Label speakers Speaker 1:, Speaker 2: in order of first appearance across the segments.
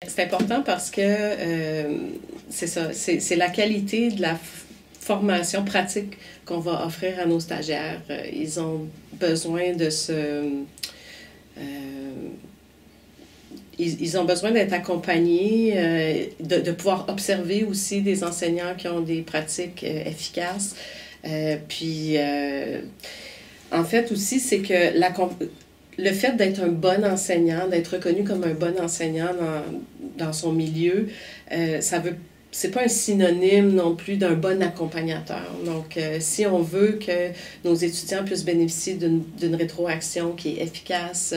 Speaker 1: C'est important parce que c'est ça, c'est la qualité de la formation pratique qu'on va offrir à nos stagiaires. Ils ont besoin de ils ont besoin d'être accompagnés, de pouvoir observer aussi des enseignants qui ont des pratiques efficaces. En fait aussi, c'est que le fait d'être un bon enseignant, d'être reconnu comme un bon enseignant dans son milieu, c'est pas un synonyme non plus d'un bon accompagnateur. Donc, si on veut que nos étudiants puissent bénéficier d'une rétroaction qui est efficace,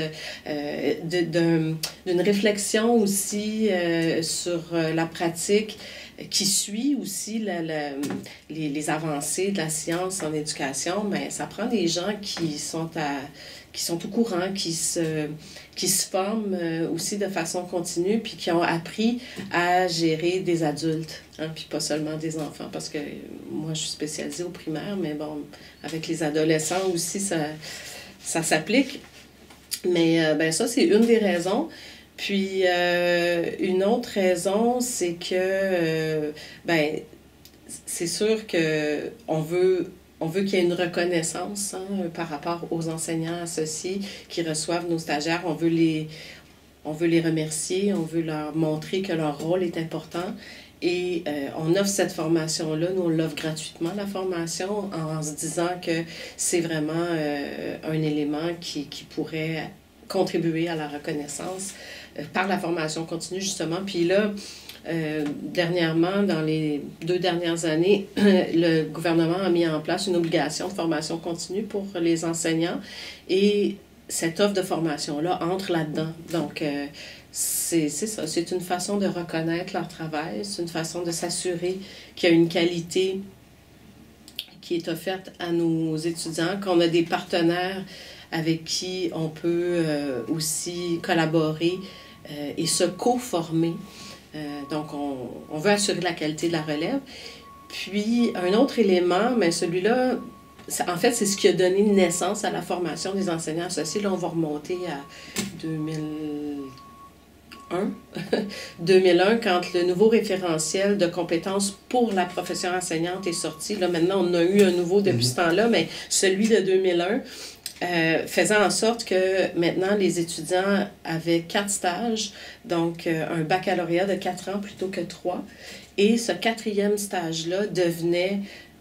Speaker 1: d'une réflexion aussi sur la pratique, qui suit aussi les avancées de la science en éducation, mais ça prend des gens qui sont au courant, qui se forment aussi de façon continue, puis qui ont appris à gérer des adultes, hein, puis pas seulement des enfants, parce que moi, je suis spécialisée au primaire, mais bon, avec les adolescents aussi, ça s'applique. Mais ça, c'est une des raisons. Puis, une autre raison, c'est que, c'est sûr qu'on veut qu'il y ait une reconnaissance par rapport aux enseignants associés qui reçoivent nos stagiaires. On veut les remercier, on veut leur montrer que leur rôle est important. Et on offre cette formation-là, nous on l'offre gratuitement, la formation, en se disant que c'est vraiment un élément qui pourrait contribuer à la reconnaissance par la formation continue, justement. Puis là, dernièrement, dans les 2 dernières années, le gouvernement a mis en place une obligation de formation continue pour les enseignants et cette offre de formation-là entre là-dedans. Donc, c'est ça, c'est une façon de reconnaître leur travail, c'est une façon de s'assurer qu'il y a une qualité qui est offerte à nos étudiants, qu'on a des partenaires avec qui on peut aussi collaborer et se co-former. Donc, on veut assurer la qualité de la relève. Puis, un autre élément, mais celui-là, en fait, c'est ce qui a donné naissance à la formation des enseignants associés. Là, on va remonter à 2001. 2001, quand le nouveau référentiel de compétences pour la profession enseignante est sorti. Là, maintenant, on a eu un nouveau depuis ce temps-là, mais celui de 2001 faisant en sorte que maintenant, les étudiants avaient 4 stages, donc un baccalauréat de 4 ans plutôt que 3. Et ce 4e stage-là devenait,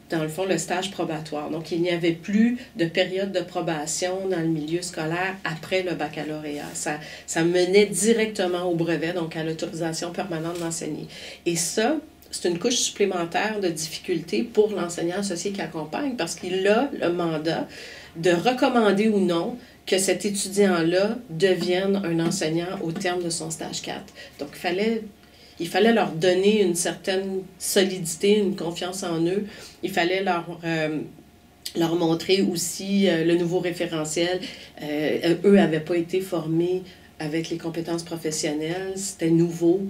Speaker 1: dans le fond, le stage probatoire. Donc, il n'y avait plus de période de probation dans le milieu scolaire après le baccalauréat. Ça menait directement au brevet, donc à l'autorisation permanente d'enseigner. Et ça, c'est une couche supplémentaire de difficulté pour l'enseignant associé qui accompagne, parce qu'il a le mandat de recommander ou non que cet étudiant-là devienne un enseignant au terme de son stage 4. Donc, il fallait leur donner une certaine solidité, une confiance en eux. Il fallait leur montrer aussi le nouveau référentiel. Eux n'avaient pas été formés avec les compétences professionnelles, c'était nouveau.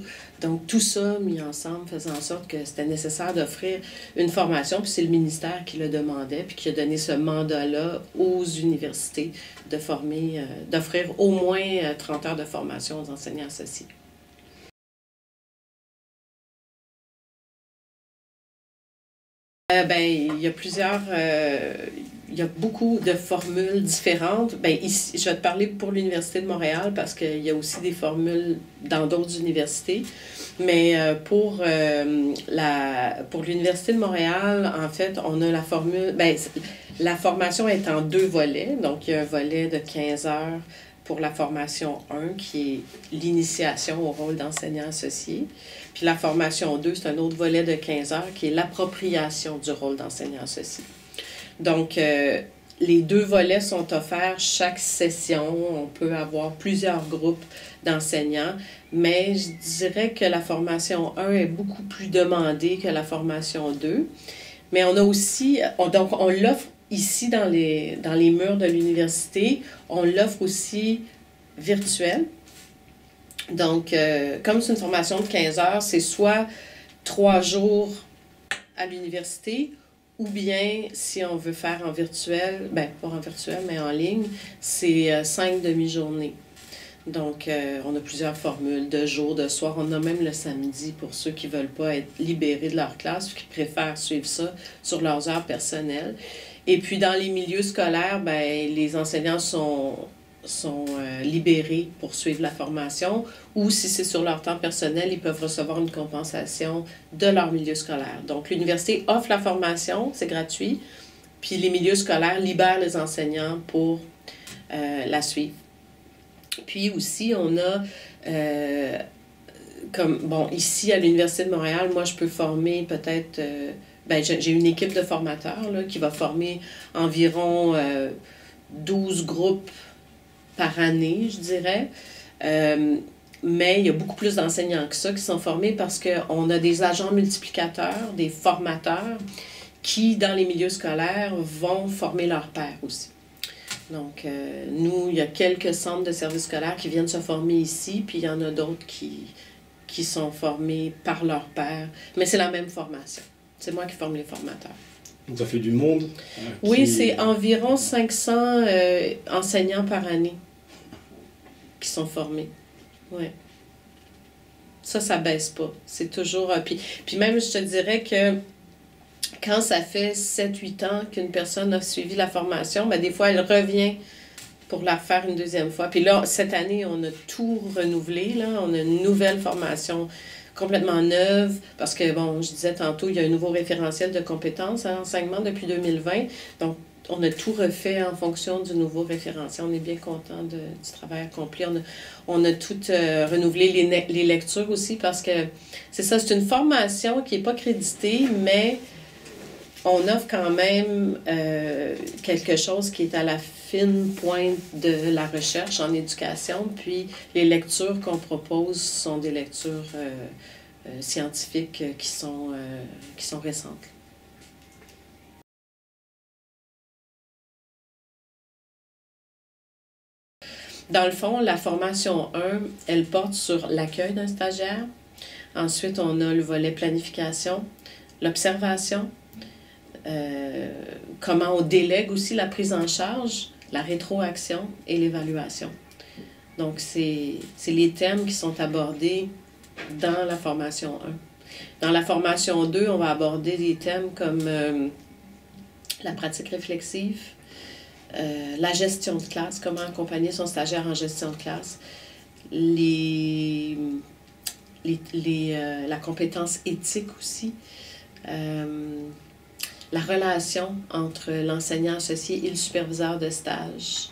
Speaker 1: Donc, tout ça mis ensemble faisait en sorte que c'était nécessaire d'offrir une formation, puis c'est le ministère qui le demandait, puis qui a donné ce mandat-là aux universités de former, d'offrir au moins 30 heures de formation aux enseignants associés. Il y a il y a beaucoup de formules différentes. Ici, je vais te parler pour l'Université de Montréal parce qu'il y a aussi des formules dans d'autres universités. Mais pour l'Université de Montréal, en fait, on a la formule... la formation est en 2 volets. Donc, il y a un volet de 15 heures pour la formation 1, qui est l'initiation au rôle d'enseignant associé. Puis la formation 2, c'est un autre volet de 15 heures, qui est l'appropriation du rôle d'enseignant associé. Donc, les 2 volets sont offerts chaque session. On peut avoir plusieurs groupes d'enseignants, mais je dirais que la formation 1 est beaucoup plus demandée que la formation 2. Mais on a aussi, donc on l'offre ici dans les murs de l'université, on l'offre aussi virtuel. Donc, comme c'est une formation de 15 heures, c'est soit 3 jours à l'université, ou bien, si on veut faire en virtuel, pas en virtuel, mais en ligne, c'est 5 demi-journées. Donc, on a plusieurs formules, de jour, de soir. On a même le samedi pour ceux qui ne veulent pas être libérés de leur classe ou qui préfèrent suivre ça sur leurs heures personnelles. Et puis, dans les milieux scolaires, ben, les enseignants sont libérés pour suivre la formation, ou si c'est sur leur temps personnel, ils peuvent recevoir une compensation de leur milieu scolaire. Donc, l'université offre la formation, c'est gratuit, puis les milieux scolaires libèrent les enseignants pour la suivre. Puis aussi, on a, ici à l'Université de Montréal, moi, je peux former peut-être, j'ai une équipe de formateurs là, qui va former environ 12 groupes par année, je dirais. Mais il y a beaucoup plus d'enseignants que ça qui sont formés parce qu'on a des agents multiplicateurs, des formateurs qui, dans les milieux scolaires, vont former leurs pairs aussi. Donc, nous, il y a quelques centres de services scolaires qui viennent se former ici, puis il y en a d'autres qui sont formés par leurs pairs. Mais c'est la même formation. C'est moi qui forme les formateurs.
Speaker 2: Donc, ça fait du monde?
Speaker 1: Oui, c'est environ 500 enseignants par année qui sont formés. Oui. Ça baisse pas. C'est toujours... Puis même, je te dirais que quand ça fait 7-8 ans qu'une personne a suivi la formation, ben des fois, elle revient pour la faire une deuxième fois. Puis là, cette année, on a tout renouvelé. Là. On a une nouvelle formation complètement neuve parce que, bon, je disais tantôt, il y a un nouveau référentiel de compétences à l'enseignement depuis 2020. Donc, on a tout refait en fonction du nouveau référentiel. On est bien content du travail accompli. On a tout renouvelé les lectures aussi parce que c'est ça, c'est une formation qui n'est pas créditée, mais on offre quand même quelque chose qui est à la fine pointe de la recherche en éducation. Puis les lectures qu'on propose sont des lectures scientifiques qui sont récentes. Dans le fond, la formation 1, elle porte sur l'accueil d'un stagiaire. Ensuite, on a le volet planification, l'observation, comment on délègue aussi la prise en charge, la rétroaction et l'évaluation. Donc, c'est les thèmes qui sont abordés dans la formation 1. Dans la formation 2, on va aborder des thèmes comme la pratique réflexive, la gestion de classe, comment accompagner son stagiaire en gestion de classe, la compétence éthique aussi, la relation entre l'enseignant associé et le superviseur de stage.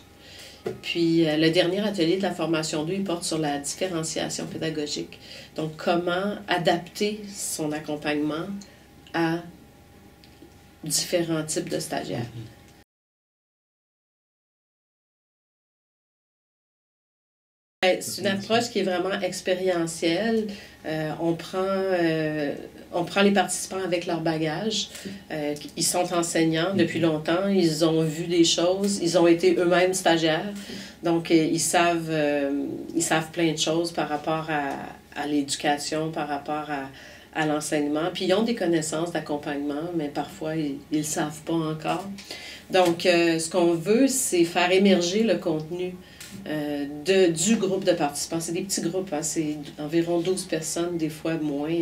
Speaker 1: Puis le dernier atelier de la formation 2, il porte sur la différenciation pédagogique. Donc, comment adapter son accompagnement à différents types de stagiaires. C'est une approche qui est vraiment expérientielle. On prend les participants avec leur bagage. Ils sont enseignants depuis longtemps. Ils ont vu des choses. Ils ont été eux-mêmes stagiaires. Donc, ils savent plein de choses par rapport à l'éducation, par rapport à l'enseignement. Puis, ils ont des connaissances d'accompagnement, mais parfois, ils ne le savent pas encore. Donc, ce qu'on veut, c'est faire émerger le contenu du groupe de participants. C'est des petits groupes, hein? C'est environ 12 personnes, des fois moins.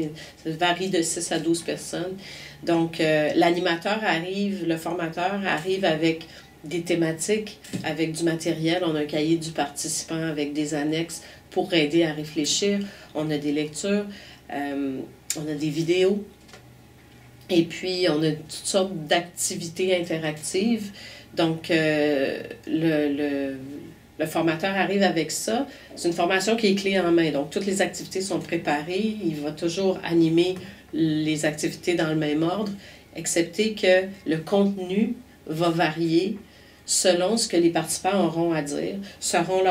Speaker 1: Ça varie de 6 à 12 personnes. Donc, l'animateur arrive, le formateur arrive avec des thématiques, avec du matériel. On a un cahier du participant avec des annexes pour aider à réfléchir. On a des lectures, on a des vidéos. Et puis, on a toutes sortes d'activités interactives. Donc, le formateur arrive avec ça. C'est une formation qui est clé en main. Donc, toutes les activités sont préparées. Il va toujours animer les activités dans le même ordre, excepté que le contenu va varier selon ce que les participants auront à dire, selon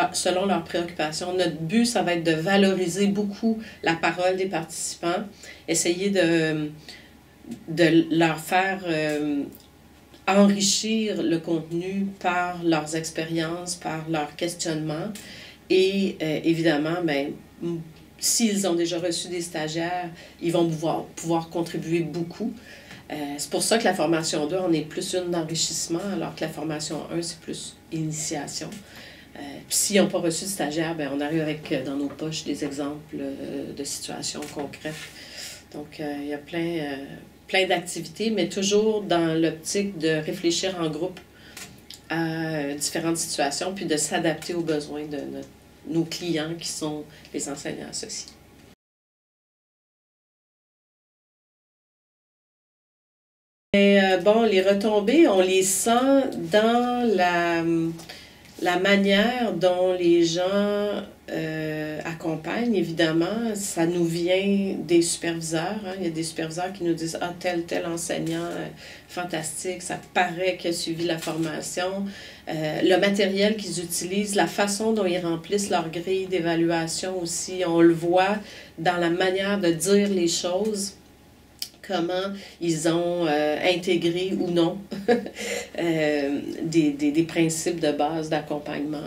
Speaker 1: leurs préoccupations. Notre but, ça va être de valoriser beaucoup la parole des participants, essayer de leur faire enrichir le contenu par leurs expériences, par leurs questionnements. Et évidemment, s'ils ont déjà reçu des stagiaires, ils vont pouvoir contribuer beaucoup. C'est pour ça que la formation 2, on est plus une d'enrichissement, alors que la formation 1, c'est plus initiation. Puis s'ils n'ont pas reçu de stagiaire, ben on arrive avec dans nos poches des exemples de situations concrètes. Donc, il y a plein d'activités, mais toujours dans l'optique de réfléchir en groupe à différentes situations, puis de s'adapter aux besoins de nos clients qui sont les enseignants associés. Et, bon, les retombées, on les sent dans la manière dont les gens accompagnent, évidemment. Ça nous vient des superviseurs. Hein. Il y a des superviseurs qui nous disent « Ah, tel enseignant, fantastique, ça paraît qu'il a suivi la formation. » Le matériel qu'ils utilisent, la façon dont ils remplissent leur grille d'évaluation aussi, on le voit dans la manière de dire les choses, comment ils ont intégré ou non des principes de base d'accompagnement.